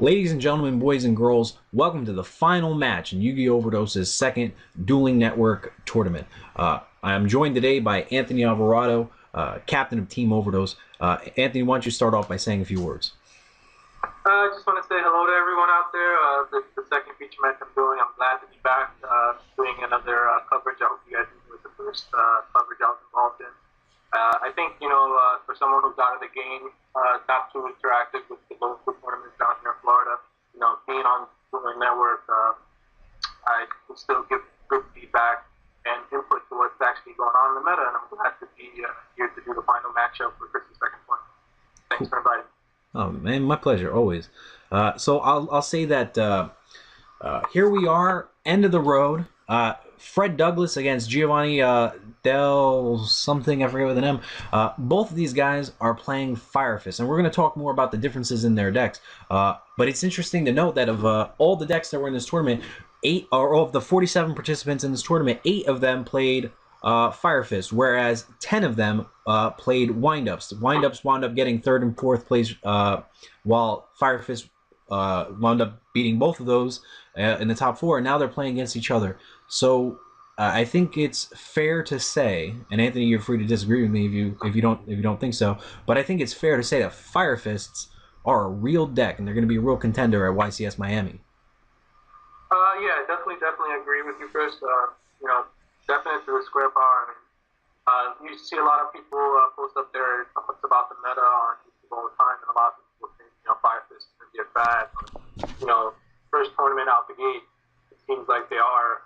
Ladies and gentlemen, boys and girls, welcome to the final match in Yu-Gi-Oh! Overdose's second Dueling Network tournament. I am joined today by Anthony Alvarado, captain of Team Overdose. Anthony, why don't you start off by saying a few words? I just want to say hello to everyone out there. This is the second feature match I'm doing. I'm glad to be back doing another coverage. I hope you guys enjoyed the first coverage I was involved in. I think, for someone who's out of the game, not too interactive with the local tournaments down here in Florida, being on Dueling Network, I can still give good feedback and input to what's actually going on in the meta, and I'm glad to be here to do the final matchup for Chris's second one. Thanks for inviting me. Oh man, my pleasure, always. So I'll say that here we are, end of the road. Fred Douglas against Giovanni Del something, I forget with an M. Both of these guys are playing Fire Fist, and we're going to talk more about the differences in their decks. But it's interesting to note that of all the decks that were in this tournament, of the 47 participants in this tournament, 8 of them played Fire Fist, whereas 10 of them played Windups. Windups wound up getting 3rd and 4th place, while Fire Fist wound up beating both of those in the top 4, and now they're playing against each other. So I think it's fair to say, and Anthony, you're free to disagree with me if you don't think so, but I think it's fair to say that Fire Fists are a real deck, and they're going to be a real contender at YCS Miami. Yeah, definitely agree with you, Chris. Definitely to the square power. You see a lot of people post up their comments about the meta on YouTube all the time, and a lot of people think, Fire Fist is going to get bad. First tournament out the gate, it seems like they are,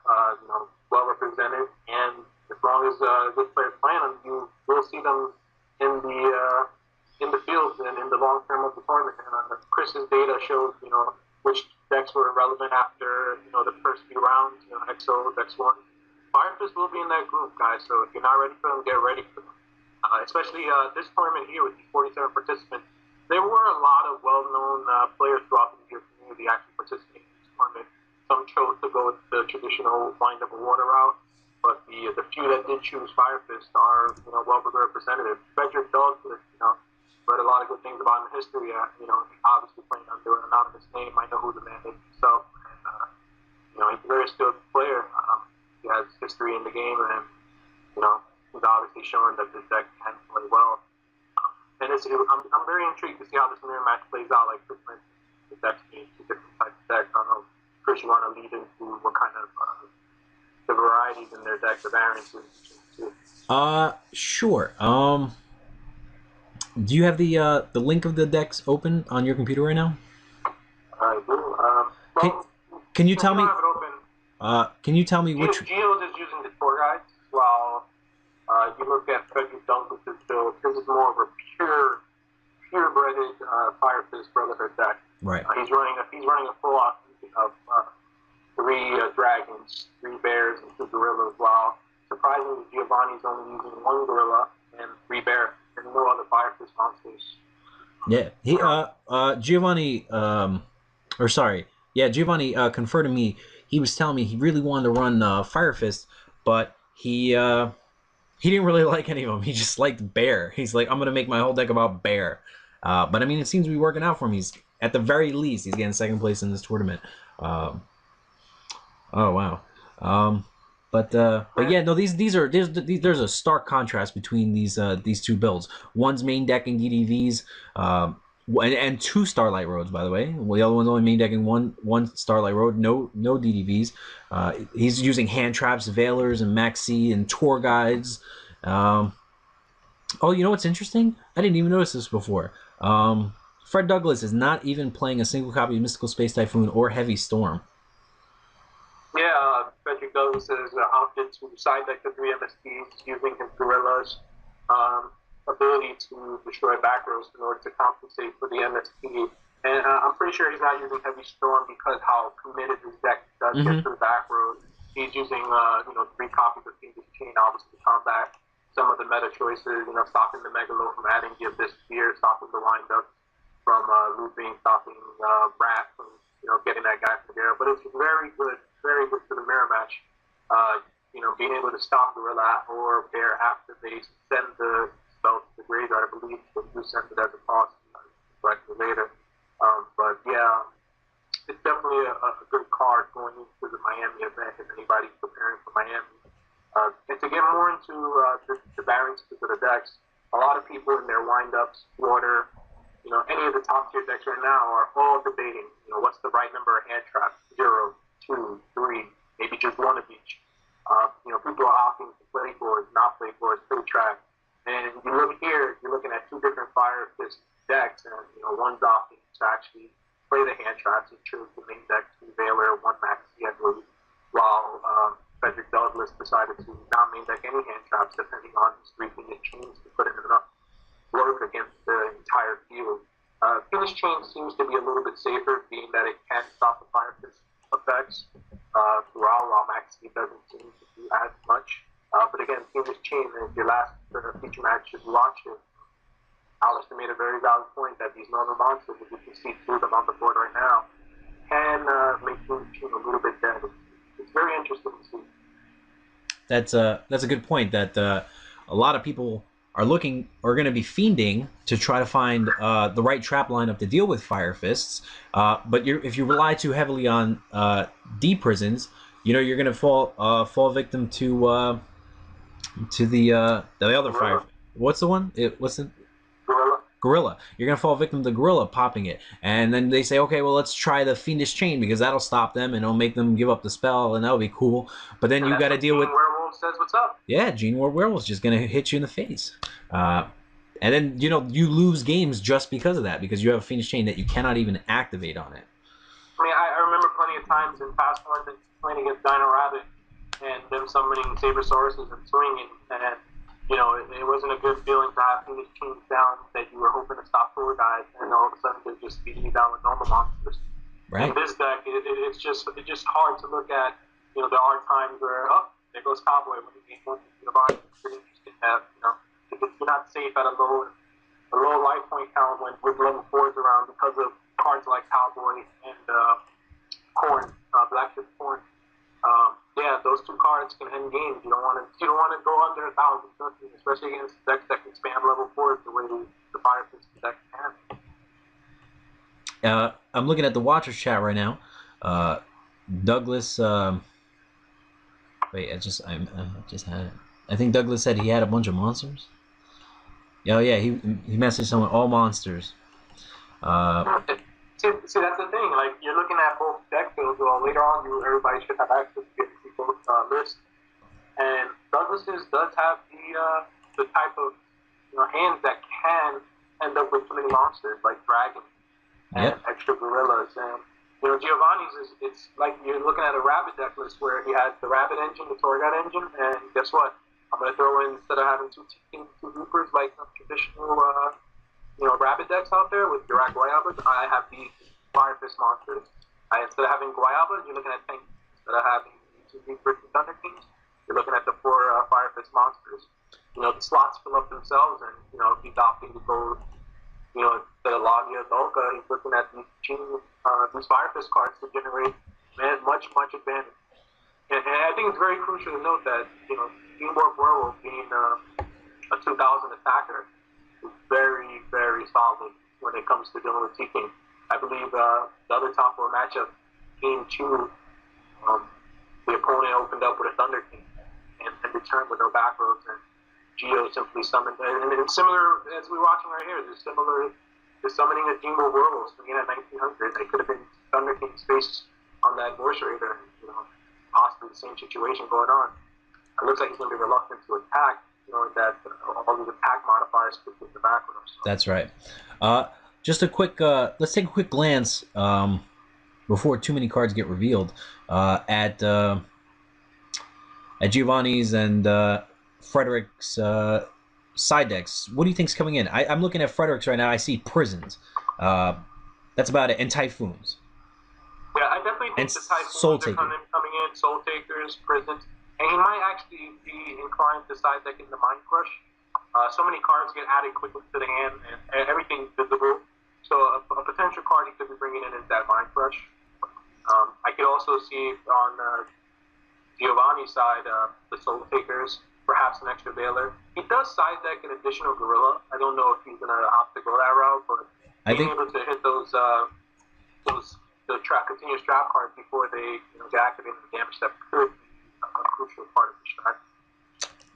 well represented, and as long as good players play them, you will see them in the field and in the long term of the tournament. And Chris's data shows, which decks were relevant after, the first few rounds, XO, X1. Fire Fist will be in that group, guys, so if you're not ready for them, get ready for them. Especially this tournament here with these 47 participants, there were a lot of well-known players throughout the year community actually participating in this tournament. Some chose to go with the traditional wind-up and water route, but the few that did choose Fire Fist are, well-represented. Frederick Douglas, read a lot of good things about him in history. Obviously playing under an anonymous name. I know who the man is himself, and he's a very skilled player. He has history in the game, and he's obviously showing that this deck can play well. And I'm very intrigued to see how this mirror match plays out. Like Chris mentioned, the decks being two different types of decks. I don't know, Chris, you want to lead into what kind of the varieties in their decks, the variances? Sure. Do you have the link of the decks open on your computer right now? I do. Can you tell me? Have it open. Can you tell me which? Geo's is using the tour guides, while you look at Frederick Douglas' build. This is more of a purebreded Fire Fist Brotherhood deck. Right. He's running a full offensive of 3 dragons, 3 bears, and 2 gorillas. While surprisingly, Giovanni's only using 1 gorilla and 3 bears, and no other Fire Fist monsters. Yeah. Giovanni. Giovanni conferred to me. He was telling me he really wanted to run Fire Fist, but he didn't really like any of them. He just liked Bear. He's like, I'm going to make my whole deck about Bear. But I mean, it seems to be working out for him. He's, at the very least, he's getting 2nd place in this tournament. Oh, wow. But yeah, no, there's a stark contrast between these 2 builds. One's main decking DDVs, and 2 Starlight Roads, by the way. Well, the other one's only main decking one Starlight Road, no DDVs. He's using hand traps, veilers, and maxi and tour guides. Oh, you know what's interesting? I didn't even notice this before. Fred Douglas is not even playing a single copy of Mystical Space Typhoon or Heavy Storm. Yeah, Frederick Douglas is opted to side deck the 3 MSPs using his gorillas. Ability to destroy back rows in order to compensate for the MSP. And I'm pretty sure he's not using Heavy Storm because how committed his deck does get to the back rows. He's using 3 copies of Phoenix Chain, obviously, to combat some of the meta choices, stopping the Megalo from adding the Abyss Spear, stopping the Windup from looping, stopping Rat from getting that guy from there. But it's very good for the mirror match. Being able to stop Gorilla or Bear after they send the spell to the graveyard. I believe they do send it as a cost, later. But yeah, definitely a good card going into the Miami event if anybody's preparing for Miami. And to get more into the variances of the decks, a lot of people in their windups, water, any of the top tier decks right now are all debating, what's the right number of hand traps? 0, 2, 3, maybe just one of each. People are opting to play boards, not play boards, play track. And you look here, you're looking at two different Fire Fist decks, and one's opting to actually play the hand traps. He chose the main deck, 2 Veiler, 1 Maxi, I believe, while Frederick Douglass decided to not main deck any hand traps, depending on his 3 Phoenix Chains to put in enough work against the entire field. Phoenix Chain seems to be a little bit safer, being that it can stop the Fire Fist effects throughout, while Maxi doesn't seem to do as much. But again, Phoenix Chain, if your last feature match, if you watched it, Alistair made a very valid point that these normal monsters, if you can see 2 of them on the board right now, can make Phoenix Chain a little bit dead. It's very interesting to see. That's a good point. That a lot of people are going to be fiending to try to find the right trap lineup to deal with Fire Fists. But if you rely too heavily on D prisons, you're going to fall victim to the other Fire. What's the one? Gorilla. You're going to fall victim to Gorilla popping it. And then they say, okay, well, let's try the Fiendish Chain because that'll stop them and it'll make them give up the spell and that'll be cool. But then you got to deal with... Werewolf says, what's up? Yeah, Gene War Werewolf's just going to hit you in the face. And then, you lose games just because of that, because you have a Fiendish Chain that you cannot even activate on it. I mean, I remember plenty of times in past ones playing against Dino Rabbit and them summoning Sabersauruses and swinging, and it wasn't a good feeling to have Phoenix Chains down that you were hoping to stop four guys, and all of a sudden they're just beating you down with normal monsters. Right. In this deck, it's just hard to look at. There are times where, there goes Cowboy when he gains 1 Giovanni. It's pretty interesting to have, if you're not safe at a low life point count with level 4s around because of cards like Cowboy and Corn, Blackfist Corn. Those 2 cards can end games. You don't want to go under 1,000, especially against decks that can spam level 4s the way the Fire Fist deck can. I'm looking at the Watchers chat right now. Douglas. Wait, I just had it. I think Douglas said he had a bunch of monsters. Oh yeah, he messaged someone all monsters. See, that's the thing. Like, you're looking at both deck builds. Well, later on, everybody should have access to both lists. And Douglas's does have the type of hands that can end up with too many monsters, like dragons and extra gorillas. And Giovanni's it's like you're looking at a rabbit deck list where he has the rabbit engine, the Torgat engine, and guess what? I'm gonna throw in, instead of having 2 Reapers like some traditional rabbit decks out there with direct Guayabas, I have these Fire Fist monsters. Instead of having Guayabas, you're looking at tanks. Instead of having 2 Reapers and Thunder Kings, you're looking at the 4 Fire Fist monsters. The slots fill up themselves, and if he's opting to go, instead of Logia, Dolka, he's looking at these Fire Fist cards to generate much advantage. And I think it's very crucial to note that Teamwork Werewolf being a 2000 attacker is very, very solid when it comes to dealing with T-King. I believe the other top 4 matchup, Game 2, the opponent opened up with a Thunder King and returned with no back rows, and Geo simply summoned. And similar, as we're watching right here, there's similar to summoning a Team of Werewolves again at 1900. They could have been Thunder King's face on that Voice Raider, possibly the same situation going on. It looks like he's going to be reluctant to attack, knowing that all these attack modifiers could be in the background. So. That's right. Just a quick, let's take a quick glance before too many cards get revealed at Giovanni's and Frederick's side decks. What do you think's coming in? I'm looking at Frederick's right now. I see Prisons. That's about it. And Typhoons. Yeah, I definitely think the Typhoons are coming in. Soul Takers, Prisons. And he might actually be inclined to side deck in the Mind Crush. So many cards get added quickly to the hand, and everything's visible. So a potential card he could be bringing in is that Mind Crush. I could also see on Giovanni's side the Soul Takers, perhaps an extra Veiler. He does side deck an additional Gorilla. I don't know if he's going to opt to go that route, but being able to hit those the continuous trap cards before they get activated and damage that could be a crucial part of the strat.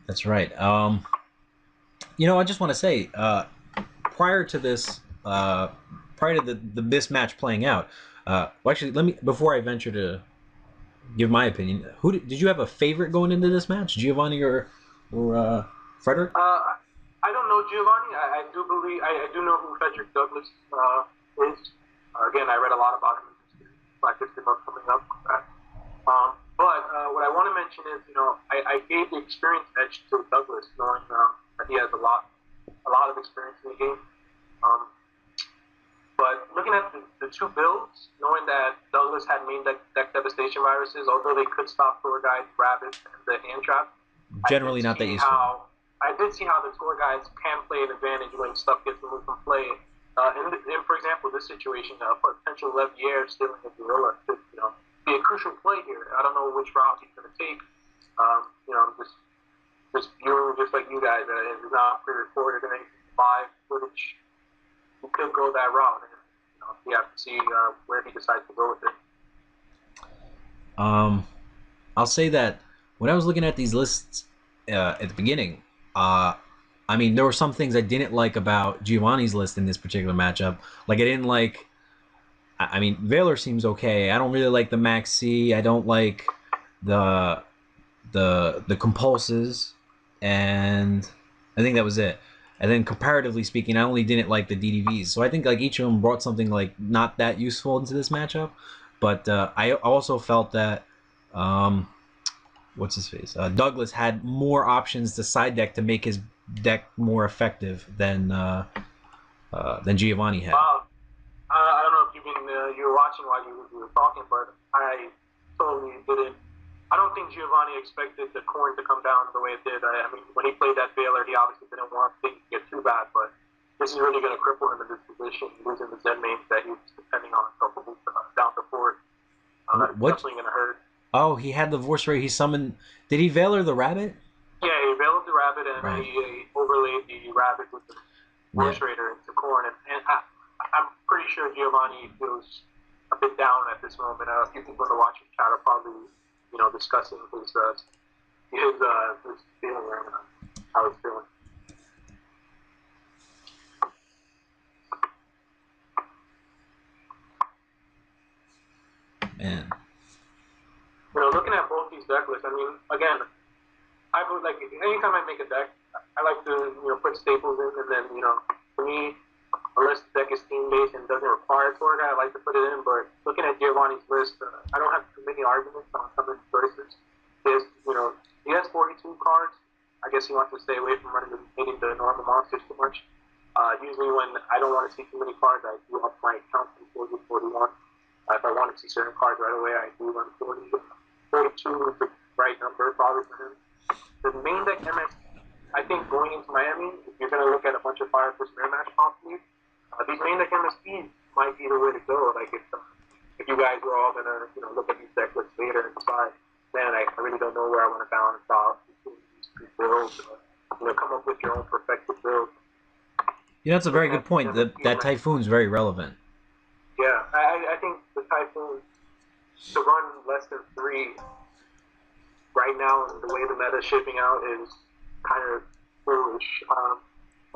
That's right. I just want to say, prior to this, prior to this match playing out, well, actually, before I venture to give my opinion, did you have a favorite going into this match, Giovanni or Frederick? I don't know Giovanni. I do know who Frederick Douglass is. Again, I read a lot about him in this month coming up. But what I want to mention is, I gave the experience edge to Douglas, knowing that he has a lot of experience in the game. But looking at the two builds, knowing that Douglas had main deck devastation viruses, although they could stop tour guide, rabbit, and the hand trap. Generally not that useful. I did see how the tour guides can play an advantage when stuff gets removed from play. In for example, this situation, potential Levier stealing a gorilla could, be a crucial play here. I don't know which route he's going to take. Just viewing, just like you guys, it's not pre-recorded and anything live footage. He could go that route, and we have to see where he decides to go with it. I'll say that when I was looking at these lists at the beginning, there were some things I didn't like about Giovanni's list in this particular matchup. Like, I didn't like. Valor seems okay. I don't really like the Max C. I don't like the compulses, and I think that was it. And then comparatively speaking, I only didn't like the DDVs. So I think like each of them brought something like not that useful into this matchup. But I also felt that what's his face? Douglas had more options to side deck to make his deck more effective than Giovanni had. I don't know if you were watching while you were talking, but I totally didn't. I don't think Giovanni expected the corn to come down the way it did. When he played that Baylor, he obviously didn't want things to get too bad, but this is really going to cripple him in this position, losing the Zen mains that he was depending on down to fourth. That's definitely going to hurt. Oh, he had the voice ray. He summoned. Did he Valor the rabbit? Yeah, he Veilered the rabbit, and right. he overlaid the rabbit with the voice raider into corn. And I'm pretty sure Giovanni feels a bit down at this moment. A few people in the watching chat are probably, discussing his feeling right now, how he's feeling. Man. Looking at both these deck lists, again, I would like, anytime I make a deck, I like to, put staples in, and then, for me, unless the deck is team-based and doesn't require a tour guide, I like to put it in. But looking at Giovanni's list, I don't have too many arguments on some of the choices. He has 42 cards. I guess he wants to stay away from hitting the normal monsters too much. Usually when I don't want to see too many cards, I do up my count from 40 to 41. If I want to see certain cards right away, I do run 40. 42 is the right number probably for him. The main deck MS, I think going into Miami, if you're going to look at a bunch of Fire Force Mirror Match possibly, these main deck MSPs might be the way to go. Like if you guys were all going to look at these deck lists later and decide, man, I really don't know where I want to balance out between these two builds. Come up with your own perfected build. That's a very good point. That Typhoon's very relevant. Yeah, I think the Typhoon, to run less than 3 right now, and the way the meta is shaping out is kind of foolish.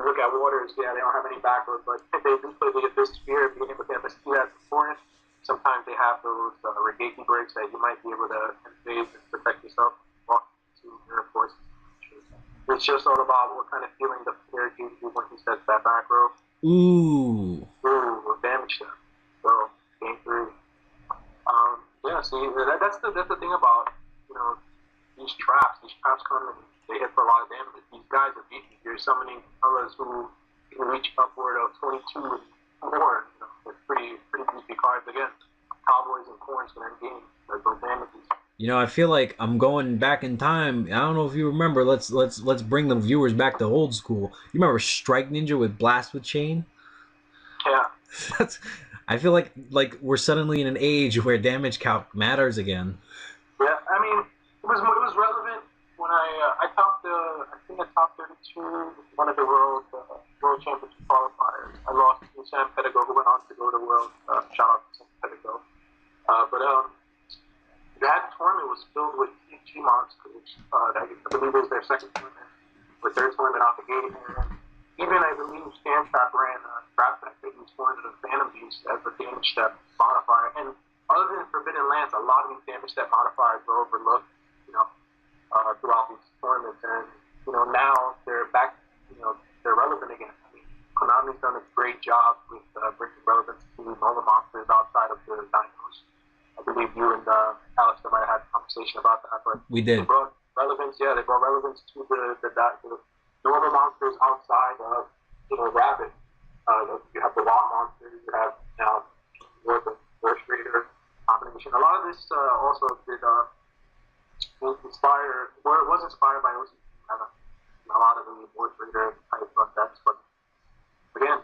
Look at Waters, they don't have any back row, but if they do play the Abyss Sphere, being able to have a speed as important, sometimes they have those Regeki breaks that you might be able to invade and protect yourself, walk to your force. It's just all about what kind of feeling the player gives you when he sets that back row. Ooh, damage them. So, game 3. That's the thing about, these traps. These traps come and they hit for a lot of damage. These guys are beefy. You're summoning fellas who can reach upward of 22 and more. They're pretty beefy cards. Again, Cowboys and Corns can end games. Those damages. I feel like I'm going back in time. I don't know if you remember. Let's bring the viewers back to old school. You remember Strike Ninja with Blast with Chain? Yeah. I feel like we're suddenly in an age where damage calc matters again. Yeah, it was relevant when I topped I think I topped 32 one of the world championship qualifiers. I lost to Sam Pedigo, who went on to go to world. Shout out to Sam Pedigo. But that tournament was filled with PG monsters. I believe it was their second tournament or third tournament out the gate. And even I believe Stan Trap ran a draft deck that used one of the Phantom Beast as the damage step modifier. And other than Forbidden Lands, a lot of these damage step modifiers were overlooked, throughout these tournaments. And, now they're back, they're relevant again. I mean, Konami's done a great job with bringing relevance to normal monsters outside of the dinos. I believe you and Alex might have had a conversation about that, but We did. They brought relevance. Yeah, they brought relevance to the normal monsters outside of Rabbit. You have the Wild monsters. You have now the Force Raider combination. A lot of this also did inspire, or it was inspired by OCG. A lot of the Force Raider type of decks, but again,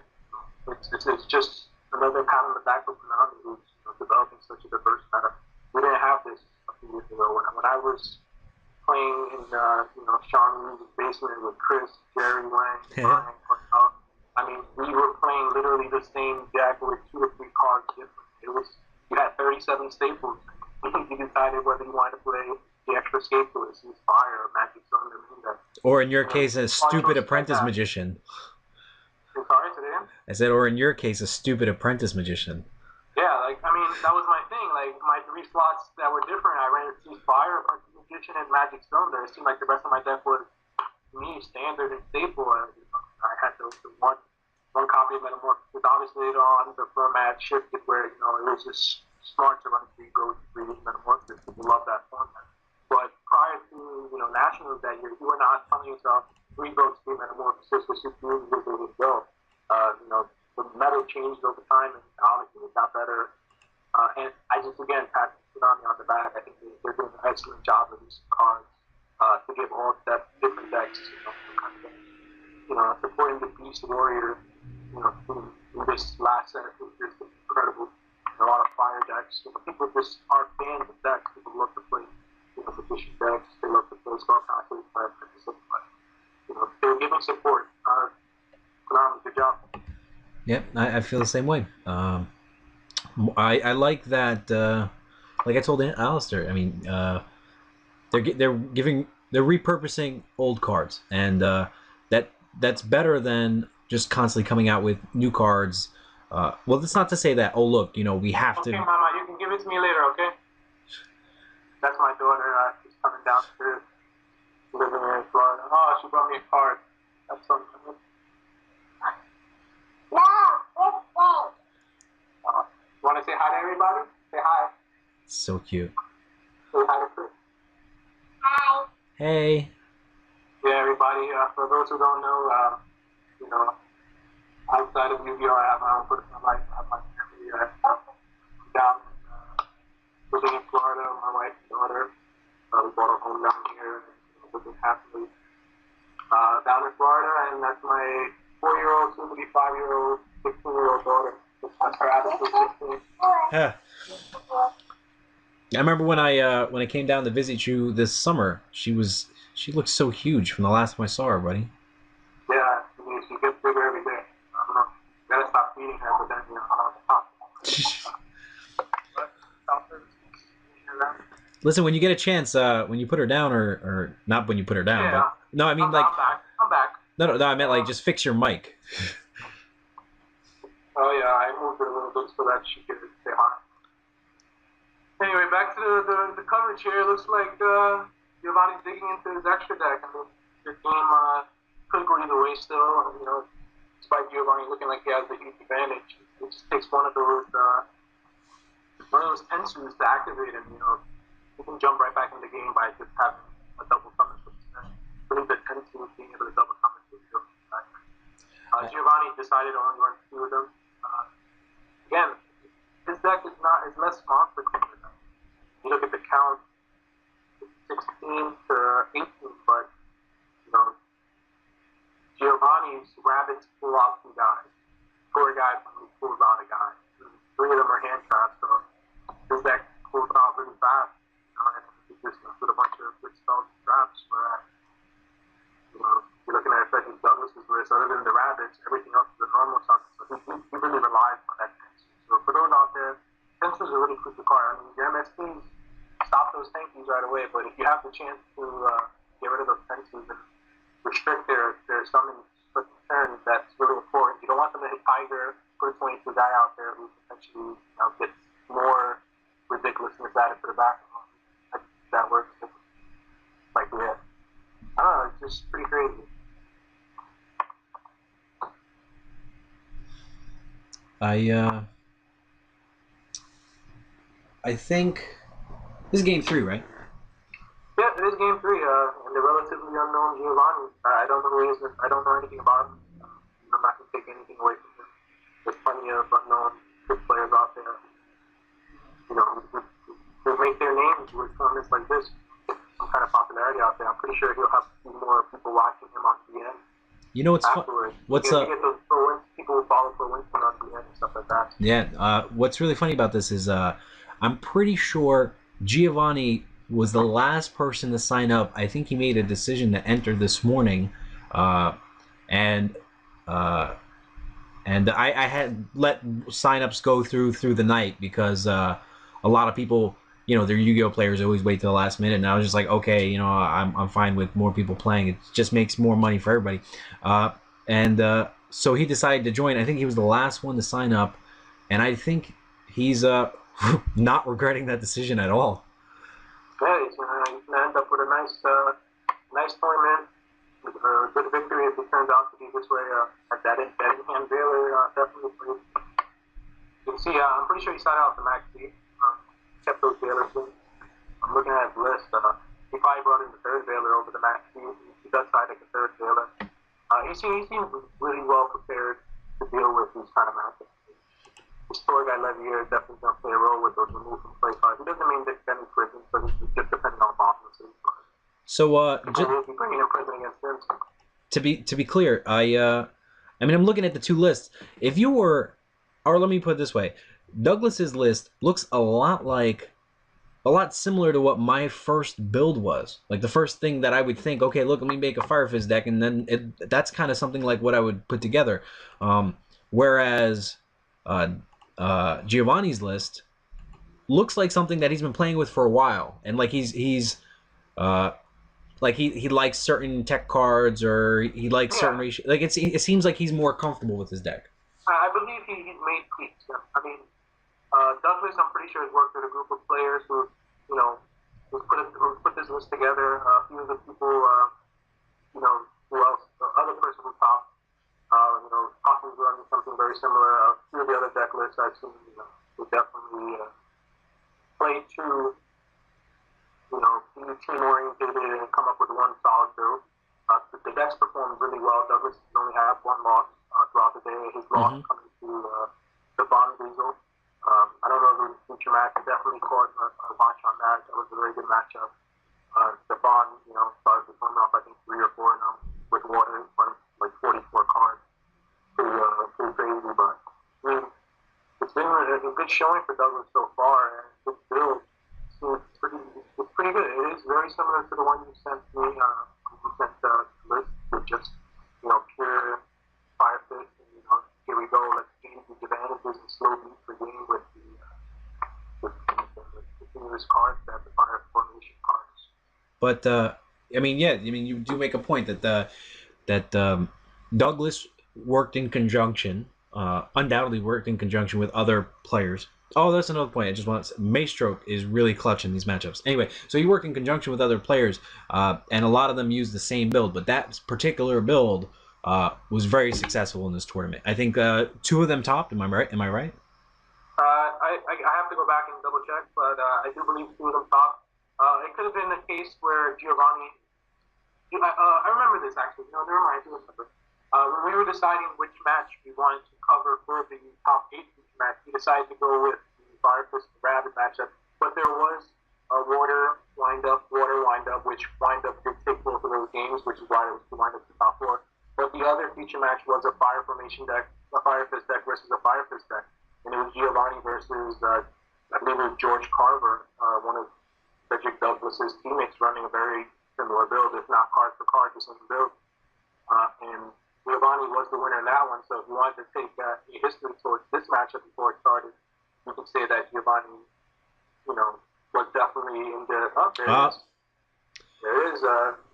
it's just another pat on the back for Konami who's developing such a diverse meta. We didn't have this a few years ago. When I was playing in Sean Reeves' basement with Chris, Jerry, Wang, Brian, I mean, we were playing literally the same deck with 2 or 3 cards different. You had 37 staples. You decided whether you wanted to play the extra staples, Fire, or Magic Sun, or in your case, a stupid apprentice magician. Sorry, say again? I said, or in your case, a stupid apprentice magician. Yeah, that was my thing. My 3 slots that were different, I ran Fire, Apprentice Magician, and Magic Cylinder. It seemed like the rest of my deck was, me, standard and staple. I had the one copy of Metamorphosis. Obviously, later on, the format shifted where, it was just smart to run 3 Metamorphosis. People love that format. But prior to, Nationals that year, you were not telling yourself 3 Metamorphosis was super easy as they would go. The meta changed over time, and obviously it got better. And I just, again, pat Konami on the back. I think they're doing an excellent job of using cards to give all different decks, supporting the Beast Warrior, in this last set is just incredible. A lot of fire decks. People just are fans of decks. People love to play, magician decks. They love to play spellcasters, but they're giving support. Konami, good job. Yep, I feel the same way. I like that. Like I told Alistair, I mean, they're repurposing old cards, and that's better than just constantly coming out with new cards. Well, that's not to say that. Oh, look, we have to. Okay, Mama, you can give it to me later, okay? That's my daughter. She's coming downstairs, living in Florida. Oh, she brought me a card. That's something. No, want to say hi to everybody? Say hi. So cute. Say hi to Chris. Hi. Hey. Yeah, everybody. For those who don't know, outside of Yu-Gi-Oh, I have my own personal life. I have my family down living in Florida. My wife and daughter. We bought a home down here. Living happily down in Florida, and that's my 4-year-old, soon to be 5-year-old, 16-year-old daughter. That's her attitude. 16. Yeah. I remember when I came down to visit you this summer. She looked so huge from the last time I saw her, buddy. Yeah, she gets bigger every day. I don't know. Gotta stop feeding her, but then Listen, when you get a chance, when you put her down, or not when you put her down, yeah. but no, I mean I'm back. No, I meant like just fix your mic. Oh yeah, I moved it a little bit so that she could say hi. Anyway, back to the coverage here. It looks like Giovanni's digging into his extra deck. I mean, your game could go either way still. Despite Giovanni looking like he has the huge advantage, it just takes one of those tensions to activate him. You can jump right back in the game by just having a double summon. I believe the tension of being able to double summon. Giovanni decided to only run 2 of them. Again, his deck is less monster clear. You look at the count, it's 16 to 18, but Giovanni's rabbits pull out 2 guys. 4 guys when he pulls out a guy. 3 of them are hand traps, so his deck pulls out really fast. And he just put a bunch of good spells and traps where you're looking at Frederick Douglas's list, other than the rabbits, everything else is a normal summon. So he really relies on that tension. So for those out there, tension is a a really crucial card. I mean, your MSTs stop those tankies right away, but if you have the chance to get rid of those fences and restrict their summons for turns, that's really important. You don't want them to hit Tiger, put a 22 guy out there who potentially gets more ridiculousness added to the back. That works. Like, yeah. I don't know, it's just pretty crazy. I think this is game 3, right? Yeah, it is game 3, and the relatively unknown Giovanni. I don't know who he is. I don't know anything about him. I'm not going to take anything away from him. There's plenty of unknown good players out there. Who make their names with tournaments like this. Some kind of popularity out there. I'm pretty sure he'll have more people watching him on DN. You know what's afterwards. What's you get those people who follow for Winston on DN and stuff like that. Yeah. What's really funny about this is I'm pretty sure Giovanni was the last person to sign up. I think he made a decision to enter this morning, and I had let signups go through the night because a lot of people, their Yu-Gi-Oh players always wait till the last minute, and I was just like, okay, I'm fine with more people playing. It just makes more money for everybody, so he decided to join. I think he was the last one to sign up, and I think he's not regretting that decision at all. Yeah, he's going to end up with a nice tournament, with a good victory if it turns out to be this way. That in-hand Baylor definitely played. You can see, I'm pretty sure he started out the max seed. Kept those Baylors in. I'm looking at his list. He probably brought in the third Baylor over the max seed. He does side like the third Baylor. He seems really well prepared to deal with these kind of matchups. The story guy Levier is definitely going to play a role with those removed from play cards. He doesn't mean Dick Benny prison, but it's just depending on Boston City. So, we'll be bringing in prison against him. To be clear, I mean, I'm looking at the two lists. If you were, or let me put it this way, Douglas's list looks a lot similar to what my first build was. Like the first thing that I would think, okay, look, let me make a Fire Fist deck, and then that's kind of something like what I would put together. Whereas Giovanni's list looks like something that he's been playing with for a while, and like he likes certain tech cards, or he likes certain ratio. Like it seems like he's more comfortable with his deck. I believe he's made tweaks. I mean, Douglas, I'm pretty sure, has worked with a group of players who put this list together. A few of the people, who else? The other person who top, possibly running something very similar. A few of the other deck lists I've seen, would definitely play to, be team oriented and come up with one solid build. The decks performed really well. Douglas only had one loss throughout the day. His loss coming to the Bond Diesel. I don't know the future match. I definitely caught a watch on that. That was a very good matchup. The Bond, started to come off, I think, 3 or 4 now with water, like 44 cards. Pretty crazy, but I mean, it's been a good showing for Douglas so far, and his build it's pretty good. It is very similar to the one you sent me. You sent the list with just pure Fire Fist, and here we go. Let's gain these advantages and slow beat for game with the continuous cards that the Fire Formation cards. But you do make a point that Douglas worked in conjunction, undoubtedly worked in conjunction with other players. Oh, that's another point. I just want to say, Maestroke is really clutch in these matchups. Anyway, so you work in conjunction with other players, and a lot of them use the same build, but that particular build was very successful in this tournament. I think 2 of them topped. Am I right? I have to go back and double check, but I do believe 2 of them topped. It could have been a case where Giovanni. I remember this actually. Never mind. I do remember. When we were deciding which match we wanted to cover for the top 8 match, we decided to go with the Fire Fist and Rabbit matchup. But there was a water wind-up, which wind-up did take both of those games, which is why it was 2 wind-ups in top 4. But the other feature match was a Fire Formation deck, a Fire Fist deck versus a Fire Fist deck. And it was Giovanni versus, I believe it was George Carver, one of Frederick Douglas's teammates, running a very similar build, if not card for card, the same build. And Giovanni was the winner in that one, so if you wanted to take a history towards this matchup before it started, you can say that Giovanni, was definitely in the There is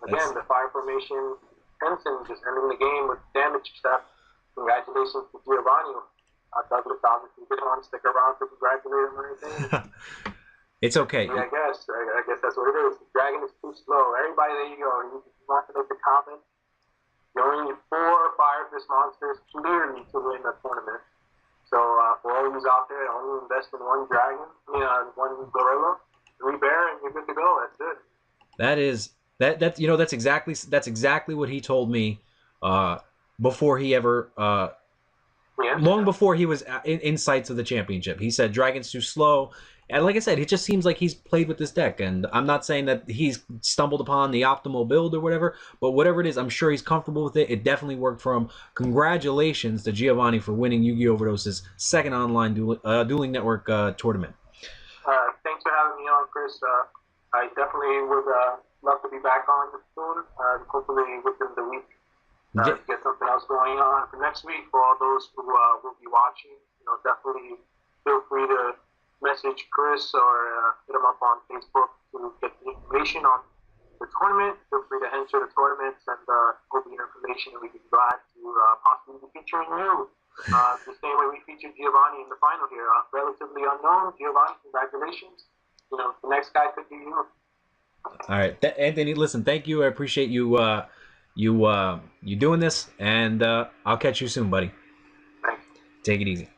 again the fire formation. Henson just ending the game with damage step. Congratulations to Giovanni. Douglas obviously didn't want to stick around to congratulate him or anything. It's okay. Yeah, I guess that's what it is. The dragon is too slow. Everybody, there you go. You want to make the comment. You only need 4 fire fist monsters clearly to win the tournament. So for all of you out there, only invest in 1 dragon, 1 gorilla, 3 bear, and you're good to go. That's it. That's exactly what he told me before he ever long before he was in sights of the championship. He said dragon's too slow, and like I said, it just seems like he's played with this deck. And I'm not saying that he's stumbled upon the optimal build or whatever, but whatever it is, I'm sure he's comfortable with it. It definitely worked for him. Congratulations to Giovanni for winning Yu-Gi-Oh! Overdose's second online Dueling Network tournament. Thanks for having me on, Chris. I definitely would love to be back on soon, hopefully within the week. Get something else going on for next week. For all those who will be watching, definitely feel free to message Chris or hit him up on Facebook to get the information on the tournament. Feel free to enter the tournaments and go the information, and we'd be glad to possibly be featuring you. The same way we featured Giovanni in the final here. Relatively unknown. Giovanni, congratulations. The next guy could be you. All right, Anthony, listen, thank you. I appreciate you you doing this, and I'll catch you soon, buddy. Thanks. Take it easy.